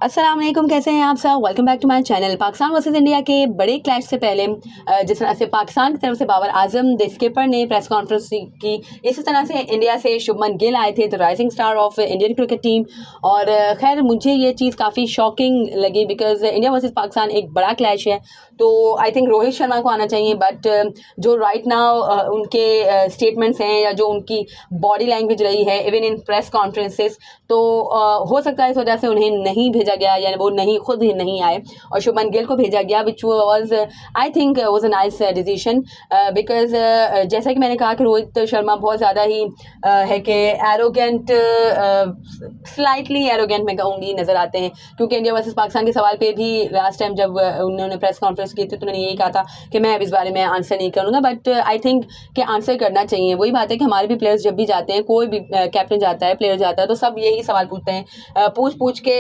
अस्सलाम वालेकुम, कैसे हैं आप सब। Welcome back to my channel. Pakistan versus India के बड़े क्लैश से पहले जिस तरह से पाकिस्तान की तरफ से बाबर आजम द स्किपर ने प्रेस कॉन्फ्रेंस की, इसी तरह से इंडिया से शुभमन गिल आए थे, the rising star of Indian cricket team. और खैर मुझे ये चीज़ काफ़ी शॉकिंग लगी बिकॉज इंडिया वर्सेस पाकिस्तान एक बड़ा क्लैश है, तो आई थिंक रोहित शर्मा को आना चाहिए। बट जो राइट नाउ उनके स्टेटमेंट्स हैं या जो उनकी बॉडी लैंग्वेज रही है इवन इन प्रेस कॉन्फ्रेंसेस, तो हो सकता है इस वजह से उन्हें नहीं भेजा गया या वो खुद ही नहीं आए और शुभमन गिल को भेजा गया, which was I think was a nice decision because जैसा कि मैंने कहा कि रोहित शर्मा बहुत ज़्यादा ही है कि एरोगेंट, स्लाइटली एरोगेंट मैं कहूँगी नज़र आते हैं। क्योंकि इंडिया वर्सेस पाकिस्तान के सवाल पे भी लास्ट टाइम जब उन्होंने प्रेस कॉन्फ्रेंस की थी तो उन्होंने यही कहा था कि मैं अब इस बारे में आंसर नहीं करूँगा, बट आई थिंक कि आंसर करना चाहिए। वही बात है कि हमारे भी प्लेयर्स जब भी जाते हैं, कोई भी कैप्टन जाता है, प्लेयर जाता है, तो सब यही सवाल पूछते हैं, पूछ के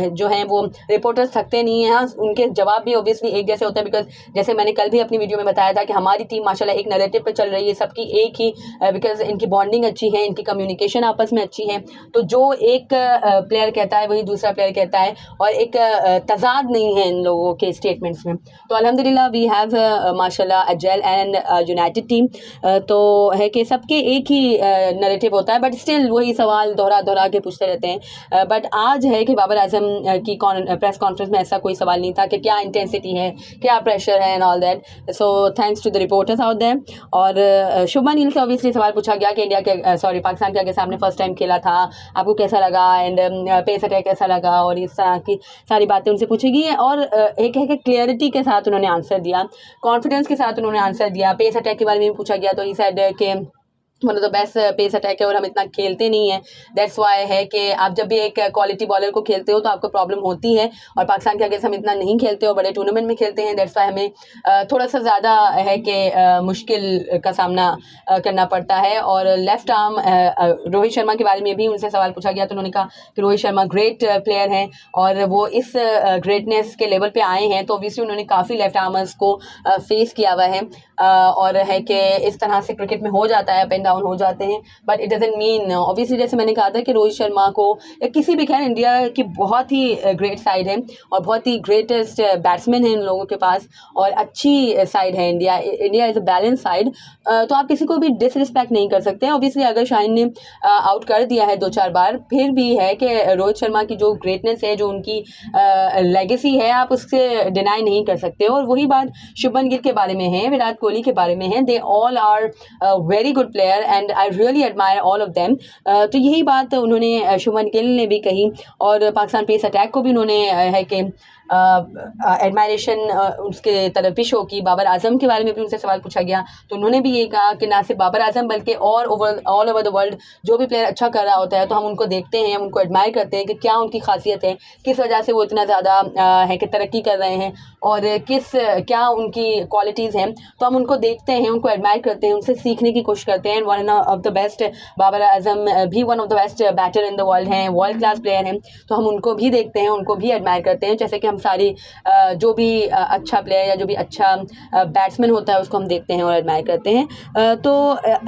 जो हैं वो रिपोर्टर्स थकते नहीं हैं। हाँ, उनके जवाब भी ऑब्वियसली एक जैसे होते हैं बिकॉज जैसे मैंने कल भी अपनी वीडियो में बताया था कि हमारी टीम माशाल्लाह एक नैरेटिव पे चल रही है, सबकी एक ही, बिकॉज इनकी बॉन्डिंग अच्छी है, इनकी कम्युनिकेशन आपस में अच्छी है। तो जो एक प्लेयर कहता है वही दूसरा प्लेयर कहता है और एक तजाद नहीं है इन लोगों के स्टेटमेंट्स में। तो अल्हम्दुलिल्लाह वी हैव माशाल्लाह अ जेल एंड यूनाइटेड टीम। तो है कि सबके एक ही नैरेटिव होता है, बट स्टिल वही सवाल दोहरा के पूछते रहते हैं। बट आज है कि बाबर आजम की प्रेस कॉन्फ्रेंस में ऐसा कोई सवाल नहीं था कि क्या इंटेंसिटी है, क्या प्रेशर है and all that. So thanks to the reporters out there. और शुभमन गिल से ऑब्वियसली सवाल पूछा गया कि इंडिया के पाकिस्तान के आगे सामने फर्स्ट टाइम खेला था, आपको कैसा लगा एंड पेस अटैक कैसा लगा, और इस तरह की सारी बातें उनसे पूछी गई हैं। और एक है कि क्लियरिटी के साथ उन्होंने आंसर दिया, कॉन्फिडेंस के साथ उन्होंने आंसर दिया। पेस अटैक के बारे में भी पूछा गया तो ही सेड कि one of the best pace attack है और हम इतना खेलते नहीं हैं, दैट्स वाई है कि आप जब भी एक क्वालिटी बॉलर को खेलते हो तो आपको प्रॉब्लम होती है। और पाकिस्तान के अगेंस्ट हम इतना नहीं खेलते और बड़े टूर्नामेंट में खेलते हैं, दैट्स वाई हमें थोड़ा सा ज़्यादा है कि मुश्किल का सामना करना पड़ता है। और लेफ्ट आर्म रोहित शर्मा के बारे में भी उनसे सवाल पूछा गया तो उन्होंने कहा कि रोहित शर्मा ग्रेट प्लेयर हैं और वो इस ग्रेटनेस के लेवल पे आए हैं, तो ऑब्वियसली उन्होंने काफ़ी लेफ्ट आर्मर्स को फेस किया हुआ है। और है कि इस तरह से क्रिकेट में हो जाता है, अप एंड डाउन हो जाते हैं, but it doesn't mean obviously जैसे मैंने कहा था कि रोहित शर्मा को या किसी भी, खैर इंडिया की बहुत ही ग्रेट साइड है और बहुत ही ग्रेटेस्ट बैट्समैन है इन लोगों के पास और अच्छी साइड है India is a balance side. तो आप किसी को भी डिसरिस्पेक्ट नहीं कर सकते हैं। ऑब्वियसली अगर शाहीन ने आउट कर दिया है 2-4 बार, फिर भी है कि रोहित शर्मा की जो ग्रेटनेस है, जो उनकी लेगेसी है, आप उससे डिनाई नहीं कर सकते। और वही बात शुभमन गिल के बारे में है, विराट कोहली के बारे में है, they all are very good player and I really admire all of them. तो यही बात उन्होंने शुभमन गिल ने भी कही और पाकिस्तान पेस अटैक को भी उन्होंने है कि एडमायरेशन उसके तरफ भी शो की। बाबर आजम के बारे में भी उनसे सवाल पूछा गया तो उन्होंने भी ये कहा कि ना सिर्फ बाबर आजम बल्कि और ऑल ओवर द वर्ल्ड जो भी प्लेयर अच्छा कर रहा होता है तो हम उनको देखते हैं, हम उनको एडमायर करते हैं कि क्या उनकी खासियत है, किस वजह से वो इतना ज़्यादा है कि तरक्की कर रहे हैं और क्या उनकी क्वालिटीज़ हैं। तो हम उनको देखते हैं, उनको एडमायर करते हैं, उनसे सीखने की कोशिश करते हैं। One of the best Babar Azam भी one of the best batter in the world हैं, वर्ल्ड क्लास प्लेयर हैं, तो हम उनको भी देखते हैं, उनको भी एडमायर करते हैं। जैसे कि हम सारी जो भी अच्छा प्लेयर या जो भी अच्छा बैट्समैन होता है उसको हम देखते हैं और एडमायर करते हैं। तो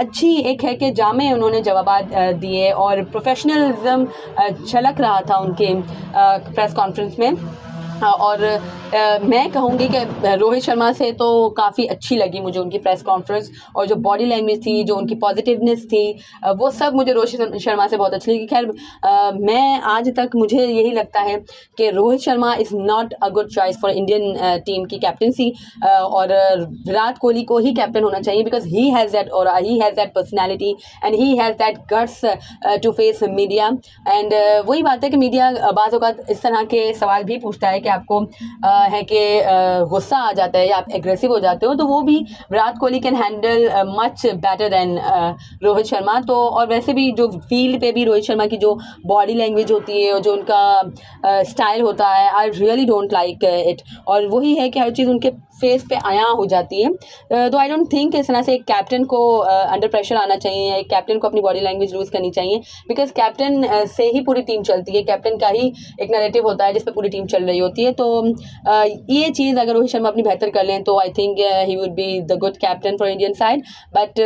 अच्छी एक है कि जामे उन्होंने जवाब दिए और प्रोफेशनलिज्म झलक रहा था उनके प्रेस कॉन्फ्रेंस में। और मैं कहूँगी कि रोहित शर्मा से तो काफ़ी अच्छी लगी मुझे उनकी प्रेस कॉन्फ्रेंस और जो बॉडी लैंग्वेज थी, जो उनकी पॉजिटिवनेस थी, वो सब मुझे रोहित शर्मा से बहुत अच्छी लगी। खैर मैं आज तक मुझे यही लगता है कि Rohit Sharma is not a good choice for Indian team की कैप्टनसी और विराट कोहली को ही कैप्टन होना चाहिए बिकॉज ही हैज़ दैट और he has that personality and he has that guts to face media. And वही बात है कि मीडिया बाज़ औक़ात इस तरह के सवाल भी पूछता है कि आपको है कि गुस्सा आ जाता है या आप एग्रेसिव हो जाते हो, तो वो भी Virat Kohli can handle much better than Rohit Sharma. तो और वैसे भी जो फील्ड पे भी रोहित शर्मा की जो बॉडी लैंग्वेज होती है और जो उनका स्टाइल होता है, I really don't like it. और वही है कि हर चीज़ उनके फेस पे आया हो जाती है। तो आई डोंट थिंक इस तरह से एक कैप्टन को अंडर प्रेशर आना चाहिए, एक कैप्टन को अपनी बॉडी लैंग्वेज यूज़ करनी चाहिए बिकॉज कैप्टन से ही पूरी टीम चलती है, कैप्टन का ही एक नैरेटिव होता है जिस पे पूरी टीम चल रही होती है। होती है। तो ये चीज़ अगर रोहित शर्मा अपनी बेहतर कर लें तो I think he would be the good captain for Indian side, but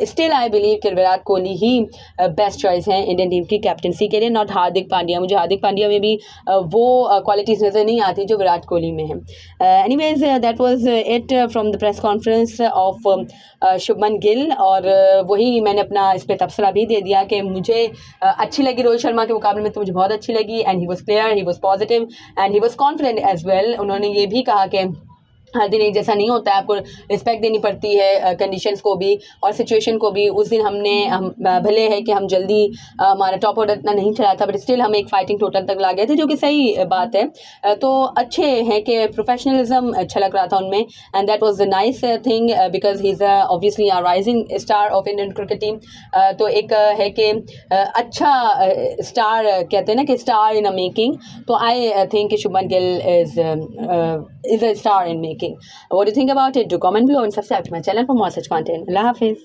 still I believe कि विराट कोहली ही बेस्ट चॉइस हैं इंडियन टीम की कैप्टनसी के लिए, नॉट हार्दिक पांड्या। मुझे हार्दिक पांड्या में भी वो क्वालिटीज़ नज़र नहीं आती जो विराट कोहली में है। Anyways that was it from the press conference of Shubman Gill, और वही मैंने अपना इस पर तबसरा भी दे दिया कि मुझे अच्छी लगी रोहित शर्मा के मुकाबले में, तो मुझे बहुत अच्छी लगी। And he was clear, he was positive and he was confident as well. उन्होंने ये भी कहा कि हर दिन एक जैसा नहीं होता है, आपको रिस्पेक्ट देनी पड़ती है कंडीशंस को भी और सिचुएशन को भी। उस दिन हम भले है कि हम जल्दी हमारा टॉप ऑर्डर इतना नहीं चला था, बट स्टिल हम एक फाइटिंग टोटल तक ला गए थे, जो कि सही बात है। तो अच्छे हैं कि प्रोफेशनलिज्म अच्छा लग रहा था उनमें, and that was the nice thing because he is obviously a rising star of Indian cricket team. तो एक है कि अच्छा स्टार कहते हैं ना कि स्टार इन अ मेकिंग, तो I think Shubman Gill is a star in making. What do you think about it? Do comment below and subscribe to my channel for more such content. Allah Hafiz.